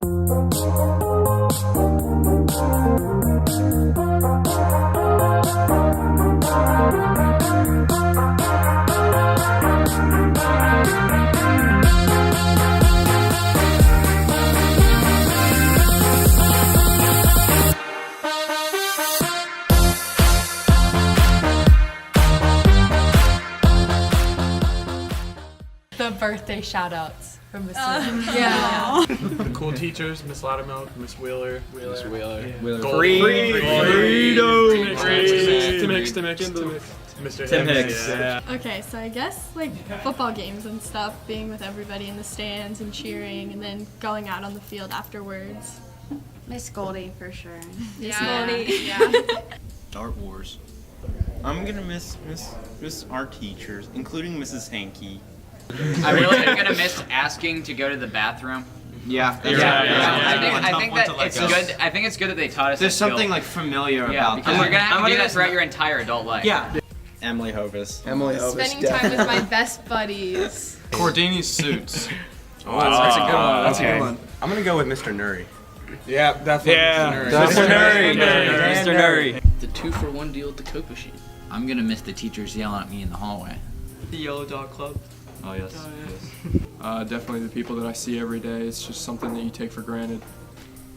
The birthday shout-outs from Miss Yeah. The cool teachers, Miss Loudermilk, Miss Wheeler. Miss Wheeler. Mr. Tim Hicks. Hicks. Yeah. Okay, so I guess like football games and stuff, being with everybody in the stands and cheering, and then going out on the field afterwards. Miss Goldie for sure. Miss Goldie. Art Wars. I'm gonna miss our teachers, including Mrs. Hankey. I really am gonna miss asking to go to the bathroom. Yeah. I think that it's good. I think it's good that they taught us. There's skill. something like familiar Yeah, about because that. you're gonna have to do that throughout your entire adult life. Yeah. Emily Hovis. Spending time with my best buddies. Cordini's suits. Oh, that's a good one. That's a good one. I'm gonna go with Mr. Nuri. Yeah, definitely. Mr. Nuri. Mr. Nuri. The 2-for-1 deal at the Coke machine. I'm gonna miss the teachers yelling at me in the hallway. The Yellow Dog Club. Oh yes. Definitely the people that I see every day. It's just something that you take for granted.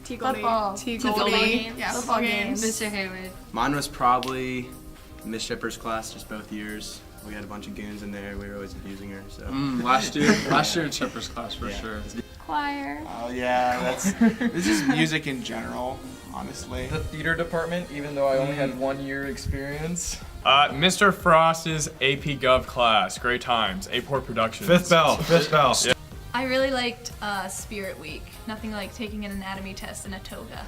Football. Football games. Yeah, football games. Mr. Hayward. Mine was probably Miss Shipper's class, just both years. We had a bunch of goons in there. We were always abusing her. So. Last year in Shepard's class for sure. Choir. Oh yeah, this is music in general, honestly. The theater department, even though I only had 1 year experience. Mr. Frost's AP Gov class. Great times. A-Port Productions. Fifth bell. Yeah. I really liked Spirit Week. Nothing like taking an anatomy test in a toga.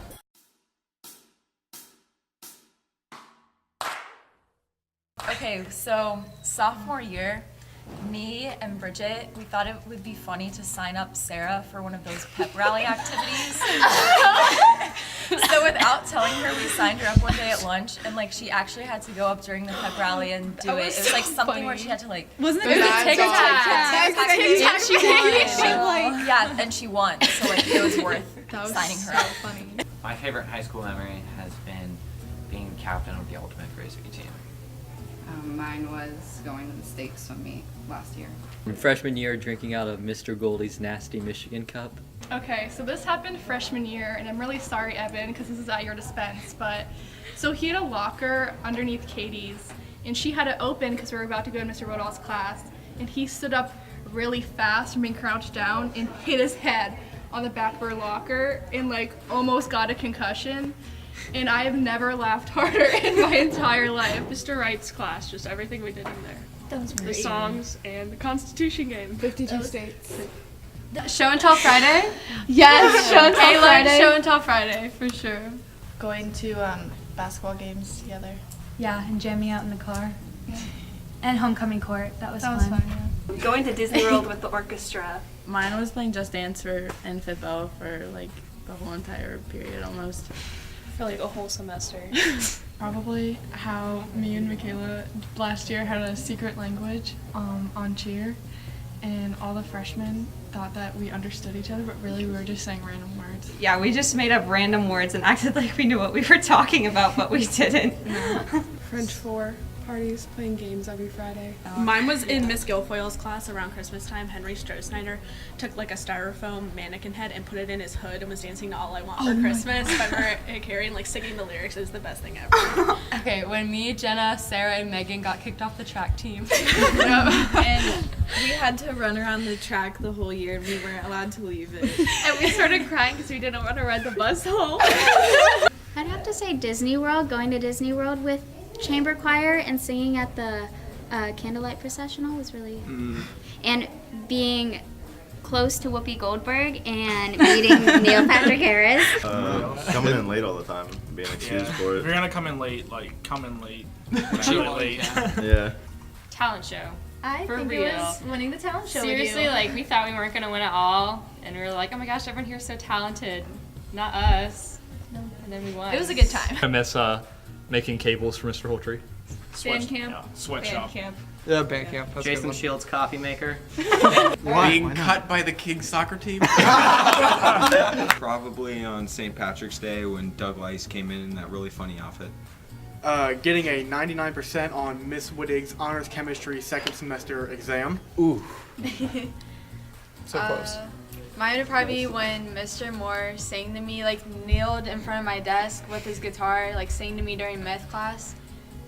Okay, so sophomore year, me and Bridget, we thought it would be funny to sign up Sarah for one of those pep rally activities. So without telling her, we signed her up one day at lunch, and like she actually had to go up during the pep rally and do it. It was like something where she had to like. Wasn't it a tic-tac? Tic-tac. Yeah, and she won. So like it was worth signing her up. Funny. My favorite high school memory has been being captain of the ultimate frisbee team. Mine was going to the state swim meet last year. Freshman year, drinking out of Mr. Goldie's nasty Michigan cup. Okay, so this happened freshman year, and I'm really sorry, Evan, because this is at your dispense, but so he had a locker underneath Katie's, and she had it open because we were about to go to Mr. Rodolph's class, and he stood up really fast from being crouched down and hit his head on the back of her locker and like almost got a concussion. And I have never laughed harder in my entire life. Mr. Wright's class, just everything we did in there. That was The songs and the Constitution game. 52 states. Show and Tell Friday? Yes, Show and Tell Friday. Show and Tell Friday, for sure. Going to basketball games together. Yeah, and jamming out in the car. Yeah. And homecoming court. That was fun. Yeah. Going to Disney World with the orchestra. Mine was playing Just Dance and Fitbo for like the whole entire period almost. For like a whole semester. Probably how me and Michaela last year had a secret language on cheer, and all the freshmen thought that we understood each other, but really we were just saying random words. Yeah, we just made up random words and acted like we knew what we were talking about, but we didn't. French 4 parties, playing games every Friday. Mine was in Miss Guilfoyle's class around Christmas time. Henry Stroh-Snyder took like a styrofoam mannequin head and put it in his hood and was dancing to All I Want for Christmas by Mariah Carey and like singing the lyrics. It was the best thing ever. Okay, when me, Jenna, Sarah, and Megan got kicked off the track team. And we had to run around the track the whole year and we weren't allowed to leave it. And we started crying because we didn't want to ride the bus home. I'd have to say Disney World, going to Disney World with chamber choir and singing at the candlelight processional was really, and being close to Whoopi Goldberg and meeting Neil Patrick Harris. Coming in late all the time, being excused for If it. you're gonna come in late, like come in late. Really late. Yeah. Talent show. I For think real. it was winning the talent show. Seriously, with you. like we thought we weren't gonna win at all, and we were like, oh my gosh, everyone here's so talented, not us. No. And then we won. It was a good time. I miss making cables for Mr. Holtree. Band camp. Sweatshop. Yeah, band camp. That's a good Jason one. Shields coffee maker. Being cut by the King's soccer team. Probably on St. Patrick's Day when Doug Lice came in that really funny outfit. Getting a 99% on Miss Wittig's honors chemistry second semester exam. Ooh. So close. Mine would probably be when Mr. Moore sang to me, like kneeled in front of my desk with his guitar, like sang to me during math class.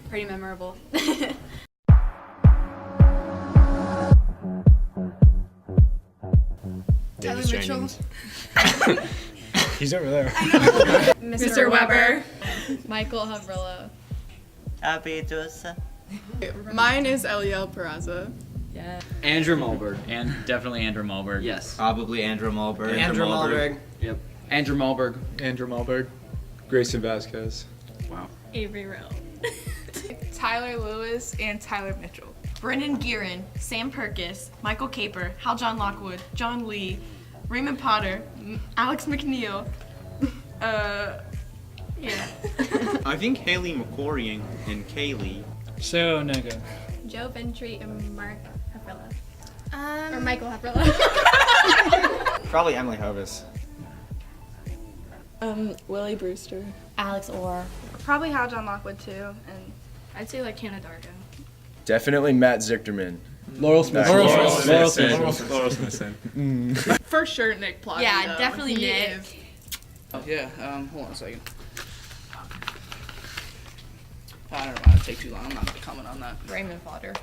Pretty memorable. Tyler Mitchell. He's over there. Mr. Weber. Michael Havrillo. Happy to Mine is Eliel Peraza. Yeah. Andrew Malberg, and definitely Andrew Malberg. Yes. Probably Andrew Malberg. Andrew Malberg. Yep. Andrew Malberg. Andrew Malberg. Grayson Vasquez. Wow. Avery Rowe. Tyler Lewis and Tyler Mitchell. Brendan Gearin, Sam Perkis, Michael Caper, Hal John Lockwood, John Lee, Raymond Potter, Alex McNeil. Yeah. I think Haley McCory and Kaylee. So Nega. Joe Ventry and Mark Havrillo. Or Michael Havrillo. Probably Emily Hovis. Willie Brewster. Alex Orr. Probably Hal John Lockwood too, and I'd say like Hannah Dargo. Definitely Matt Zichterman. Laurel Smith. Laurel Smith. For sure, Nick Plotty. Yeah, though. definitely He Nick. is. Yeah, hold on a second. I don't want to take too long. I'm not going to comment on that. Raymond Potter.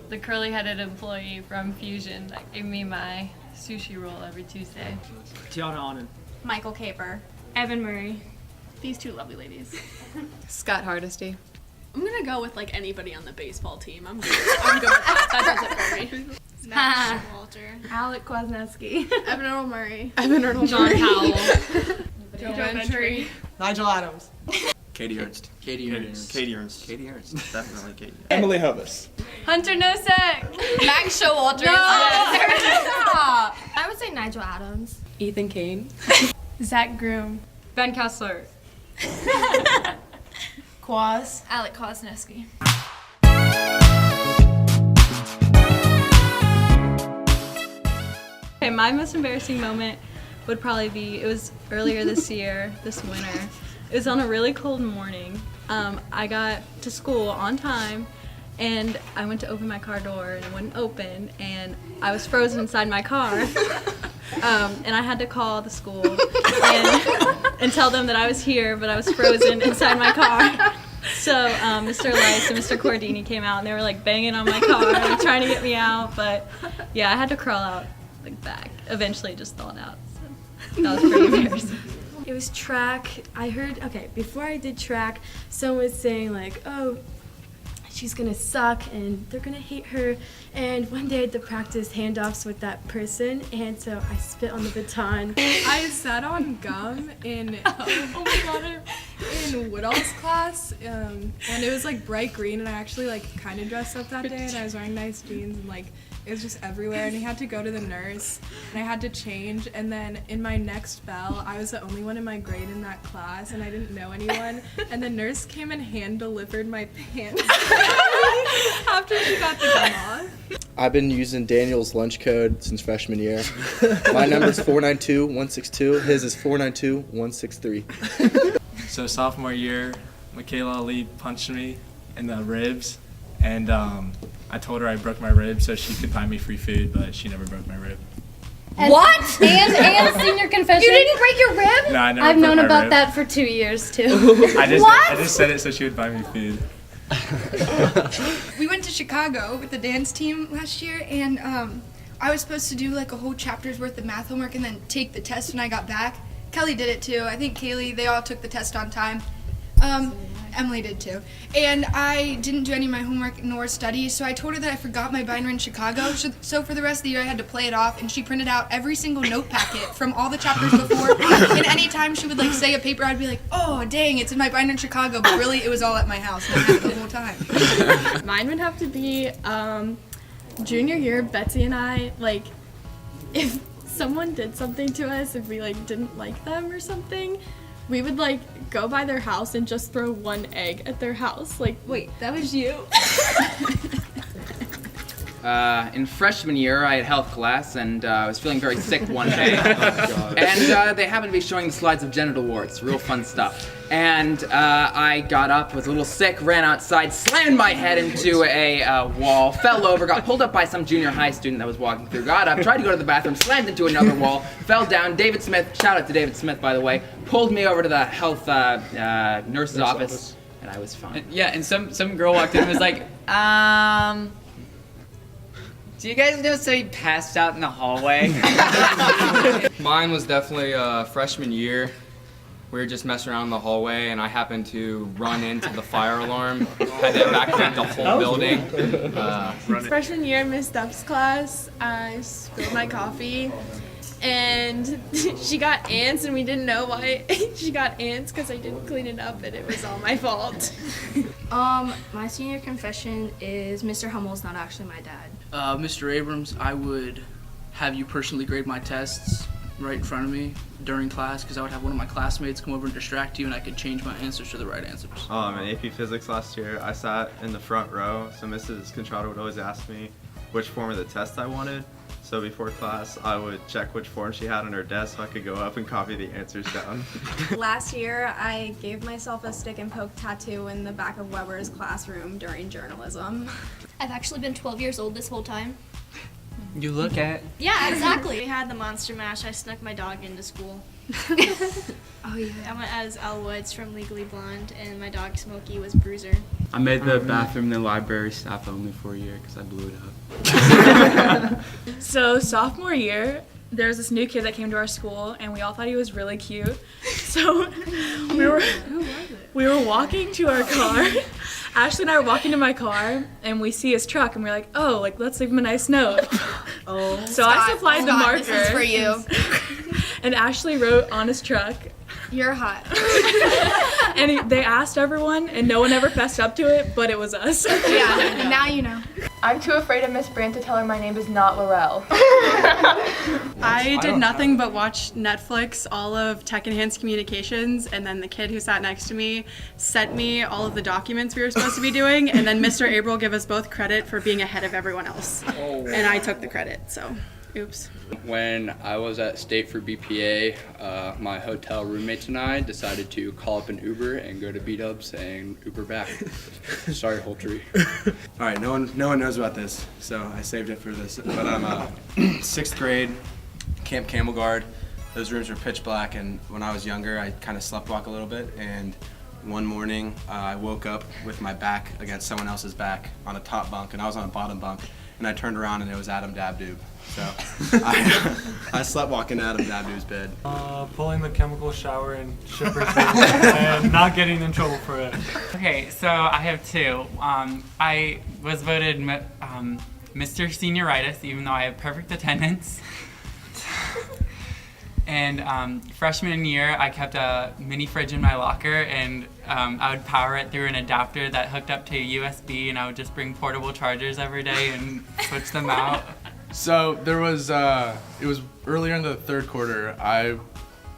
The curly-headed employee from Fusion that gave me my sushi roll every Tuesday. Tiana Onan. Michael Caper. Evan Murray. These two lovely ladies. Scott Hardesty. I'm gonna go with like anybody on the baseball team. I'm good. I'm good with that. That does it for me. Matt Walter. Alec Kwasniewski. Evan Earl Murray. Evan Arnold. John Powell. Joe Ventry. Nigel Adams. Katie Ernst. Katie Ernst. Katie Ernst. Definitely Katie. Emily Hovis. Hunter Nosek. Max Showalter. I would say Nigel Adams. Ethan Kane. Zach Groom. Ben Kessler. Quaz. Alec Kwasniewski. Okay, my most embarrassing moment would probably be, it was earlier this year, this winter. It was on a really cold morning. I got to school on time and I went to open my car door and it wouldn't open and I was frozen inside my car. And I had to call the school and tell them that I was here, but I was frozen inside my car. So Mr. Lice and Mr. Cordini came out and they were like banging on my car and trying to get me out, but yeah, I had to crawl out like back. Eventually just thawed out. So that was pretty embarrassing. It was track. I heard, okay, before I did track, someone was saying like, oh, she's gonna suck and they're gonna hate her. And one day I had to practice handoffs with that person, and so I spit on the baton. I sat on gum in oh my god, in Woodall's class, and it was like bright green, and I actually like kind of dressed up that day, and I was wearing nice jeans, and like it was just everywhere, and I had to go to the nurse, and I had to change, and then in my next bell, I was the only one in my grade in that class, and I didn't know anyone, and the nurse came and hand-delivered my pants after she got the gum off. I've been using Daniel's lunch code since freshman year. My number's 492-162. His is 492-163. So sophomore year, Michaela Lee punched me in the ribs, and I told her I broke my rib so she could buy me free food, but she never broke my rib. What? And senior confession. You didn't break your rib? No, I never I've broke known my about rib. that for 2 years too. I just said it so she would buy me food. We went to Chicago with the dance team last year, and I was supposed to do like a whole chapter's worth of math homework and then take the test when I got back. Kelly did it too. I think Kaylee, they all took the test on time. Emily did too. And I didn't do any of my homework nor study, so I told her that I forgot my binder in Chicago. So for the rest of the year, I had to play it off, and she printed out every single note packet from all the chapters before. And anytime she would like say a paper, I'd be like, oh, dang, it's in my binder in Chicago. But really, it was all at my house, and I had it the whole time. Mine would have to be junior year. Betsy and I, like, if someone did something to us, if we like didn't like them or something, we would like go by their house and just throw one egg at their house. Like, wait, that was you? In freshman year, I had health class, and I was feeling very sick one day. And they happened to be showing the slides of genital warts, real fun stuff. And I got up, was a little sick, ran outside, slammed my head into a wall, fell over, got pulled up by some junior high student that was walking through, got up, tried to go to the bathroom, slammed into another wall, fell down. David Smith, shout out to David Smith, by the way, pulled me over to the health nurse's office, and I was fine. Yeah, and some girl walked in and was like, do you guys know somebody passed out in the hallway? Mine was definitely freshman year. We were just messing around in the hallway, and I happened to run into the fire alarm. Had to evacuate the whole building. Freshman year, Miss Duff's class, I spilled my coffee, and she got ants, and we didn't know why she got ants because I didn't clean it up, and it was all my fault. My senior confession is Mr. Hummel's not actually my dad. Mr. Abrams, I would have you personally grade my tests right in front of me during class because I would have one of my classmates come over and distract you and I could change my answers to the right answers. In AP Physics last year, I sat in the front row, so Mrs. Contrada would always ask me which form of the test I wanted. So before class, I would check which form she had on her desk so I could go up and copy the answers down. Last year, I gave myself a stick and poke tattoo in the back of Weber's classroom during journalism. I've actually been 12 years old this whole time. You look at. Yeah, exactly. We had the Monster Mash. I snuck my dog into school. Oh yeah. I went as Elle Woods from Legally Blonde, and my dog Smokey was Bruiser. I made the bathroom in the library staff only for a year because I blew it up. So sophomore year, there was this new kid that came to our school, and we all thought he was really cute. So we were walking to our car. Ashley and I were walking to my car, and we see his truck, and we're like, oh, like let's leave him a nice note. Oh. So I supplied the marker. This is for you. And Ashley wrote on his truck, "You're hot." And they asked everyone, and no one ever fessed up to it, but it was us. Yeah, now you know. I'm too afraid of Miss Brandt to tell her my name is not Laurel. I did nothing but watch Netflix, all of Tech Enhanced Communications, and then the kid who sat next to me sent me all of the documents we were supposed to be doing, and then Mr. April gave us both credit for being ahead of everyone else. And I took the credit, so oops. When I was at State for BPA, my hotel roommates and I decided to call up an Uber and go to B-Dubs and Uber back. Sorry, whole tree. All right, no one knows about this, so I saved it for this. But I'm 6th grade, Camp Camel Guard. Those rooms were pitch black, and when I was younger, I kind of sleptwalk a little bit. And one morning, I woke up with my back against someone else's back on a top bunk, and I was on a bottom bunk. And I turned around, and it was Adam Dabdoob. So I slept walking Adam Dabdoob's bed. Pulling the chemical shower in Shipper's and not getting in trouble for it. Okay, so I have two. I was voted Mr. Senioritis, even though I have perfect attendance. And freshman year, I kept a mini fridge in my locker, and I would power it through an adapter that hooked up to USB, and I would just bring portable chargers every day and switch them out. So there was, it was earlier in the third quarter. I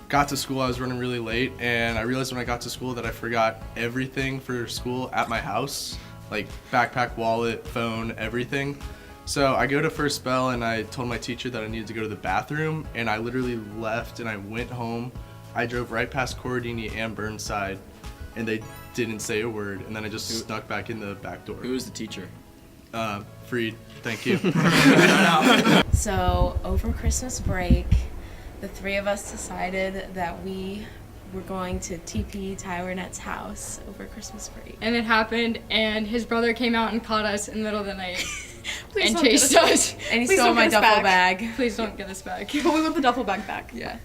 got to school, I was running really late, and I realized when I got to school that I forgot everything for school at my house, like backpack, wallet, phone, everything. So I go to first bell and I told my teacher that I needed to go to the bathroom, and I literally left and I went home. I drove right past Corradini and Burnside, and they didn't say a word, and then I just snuck back in the back door. Who was the teacher? Freed, thank you. So over Christmas break, the three of us decided that we were going to TP Tyler Nett's house over Christmas break. And it happened, and his brother came out and caught us in the middle of the night. Please and don't get chased us us. back. And he stole my duffel bag. Please don't get us back. But we want the duffel bag back. Yeah.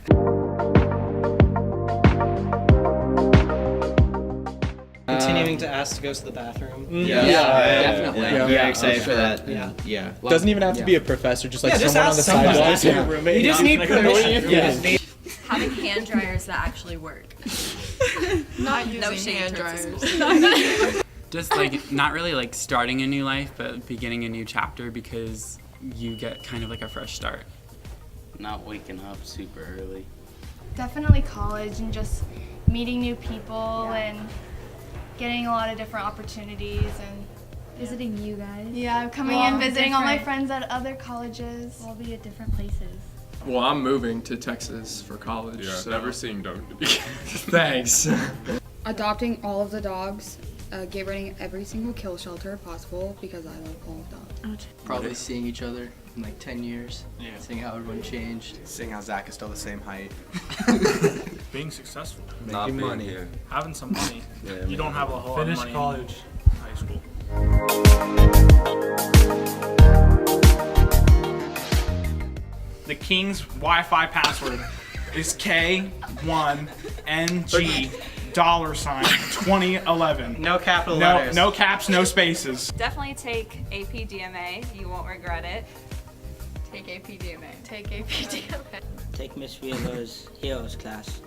Continuing to ask to go to the bathroom. Definitely. Yeah, Very excited for that. Yeah. Doesn't even have to be a professor, just like just someone on the ask somebody. sidewalk. Ask your roommate. You just need permission. Yeah. Having hand dryers that actually work. Not No using shade hand towards dryers. Just like not really like starting a new life, but beginning a new chapter because you get kind of like a fresh start. Not waking up super early. Definitely college and just meeting new people and getting a lot of different opportunities and visiting you guys. Yeah, I'm coming in, visiting all my friends at other colleges. We'll be at different places. Well, I'm moving to Texas for college. Yeah, so. never seen Doug to be. Thanks. Adopting all of the dogs, get rid every single kill shelter possible because I love all dogs. Probably seeing each other in like 10 years. Yeah. Seeing how everyone changed. Seeing how Zach is still the same height. Being successful. Making money. Here. Having some money. Yeah, you don't have a whole lot of money. Finish college. High school. The King's Wi-Fi password is K1NG$2011. No capital letters. No caps, no spaces. Definitely take AP DMA. You won't regret it. Take AP DMA. Take AP DMA. Take Miss Villa's Heroes class.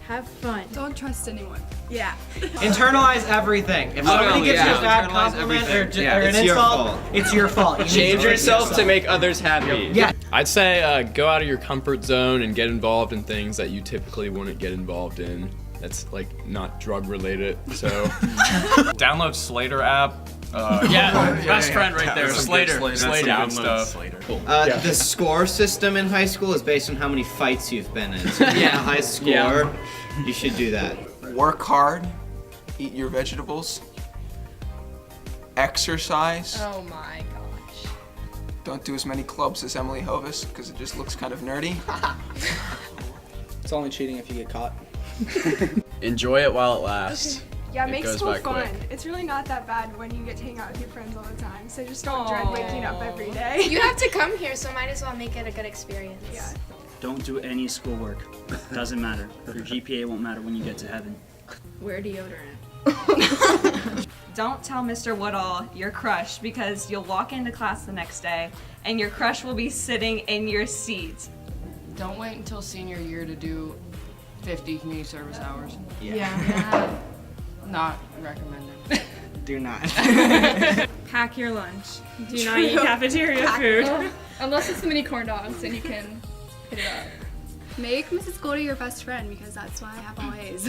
Have fun. Don't trust anyone. Yeah. Internalize everything. If somebody gives you a bad compliment or an insult, it's your fault. You Change yourself to make others happy. Yeah. I'd say go out of your comfort zone and get involved in things that you typically wouldn't get involved in. That's like not drug related. So download Slater app. Best friend right there. Slater. Slater stuff. Cool. The score system in high school is based on how many fights you've been in. So if you get a high score, you should do that. Work hard, eat your vegetables, exercise. Oh my gosh. Don't do as many clubs as Emily Hovis because it just looks kind of nerdy. It's only cheating if you get caught. Enjoy it while it lasts. Yeah, It make goes school by fun. quick. It's really not that bad when you get to hang out with your friends all the time. So just don't dread waking up every day. You have to come here, so might as well make it a good experience. Yeah. Don't do any schoolwork. Doesn't matter. Your GPA won't matter when you get to heaven. Wear deodorant. Don't tell Mr. Woodall your crush because you'll walk into class the next day and your crush will be sitting in your seat. Don't wait until senior year to do 50 community service hours. Yeah. Not recommended. Do not. Pack your lunch. Do not eat cafeteria food. Unless it's the mini corn dogs, then you can hit it up. Make Mrs. Goldie your best friend because that's why I have all A's.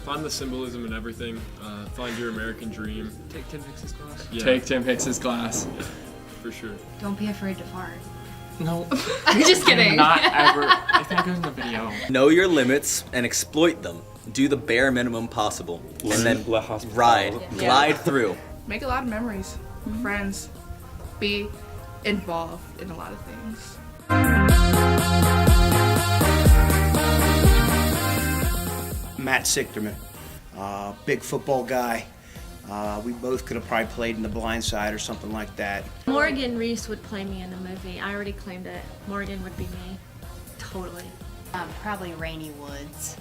Find the symbolism in everything. Find your American dream. Take Tim Hicks' class. Yeah. Take Tim Hicks' class. Yeah, for sure. Don't be afraid to fart. No. I'm just kidding. Not ever. I think it goes in the video. Know your limits and exploit them. Do the bare minimum possible. And then glide through. Make a lot of memories, friends. Be involved in a lot of things. Matt Sichterman, big football guy. We both could have probably played in The Blind Side or something like that. Morgan Reese would play me in the movie. I already claimed it. Morgan would be me. Totally. Probably Rainy Woods.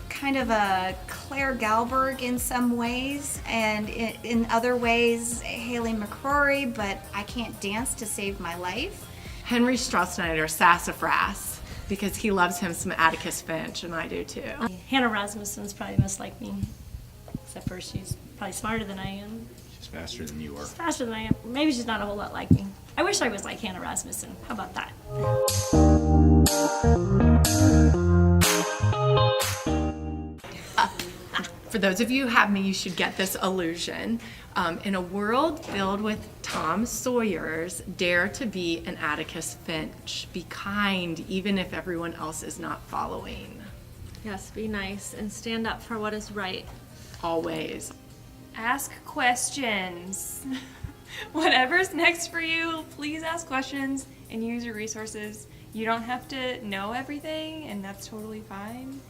Kind of a Claire Galberg in some ways, and in other ways, Haley McCrory, but I can't dance to save my life. Henry Strauss-Snyder, Sassafras, because he loves him some Atticus Finch, and I do too. Hannah Rasmussen's probably most like me, except for she's probably smarter than I am. She's faster than you are. She's faster than I am. Maybe she's not a whole lot like me. I wish I was like Hannah Rasmussen. How about that? For those of you who have me, you should get this illusion. In a world filled with Tom Sawyers, dare to be an Atticus Finch. Be kind, even if everyone else is not following. Yes, be nice and stand up for what is right. Always. Ask questions. Whatever's next for you, please ask questions and use your resources. You don't have to know everything, and that's totally fine.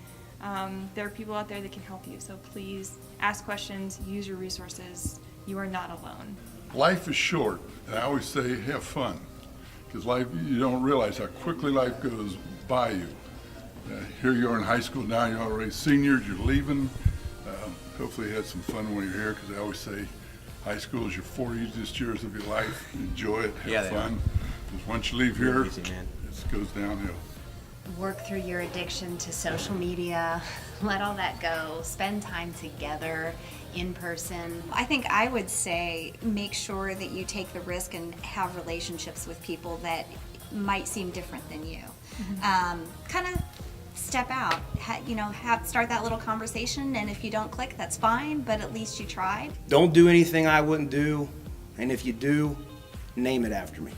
There are people out there that can help you, so please ask questions, use your resources. You are not alone. Life is short, and I always say have fun, because life, you don't realize how quickly life goes by you. Here you are in high school now, you're already seniors, you're leaving. Hopefully you had some fun when you're here, because I always say high school is your 4 easiest years of your life. Enjoy it, have fun, because once you leave here, it goes downhill. Work through your addiction to social media, let all that go, spend time together in person. I think I would say make sure that you take the risk and have relationships with people that might seem different than you. Kind of step out. Start that little conversation, and if you don't click, that's fine, but at least you tried. Don't do anything I wouldn't do, and if you do, name it after me.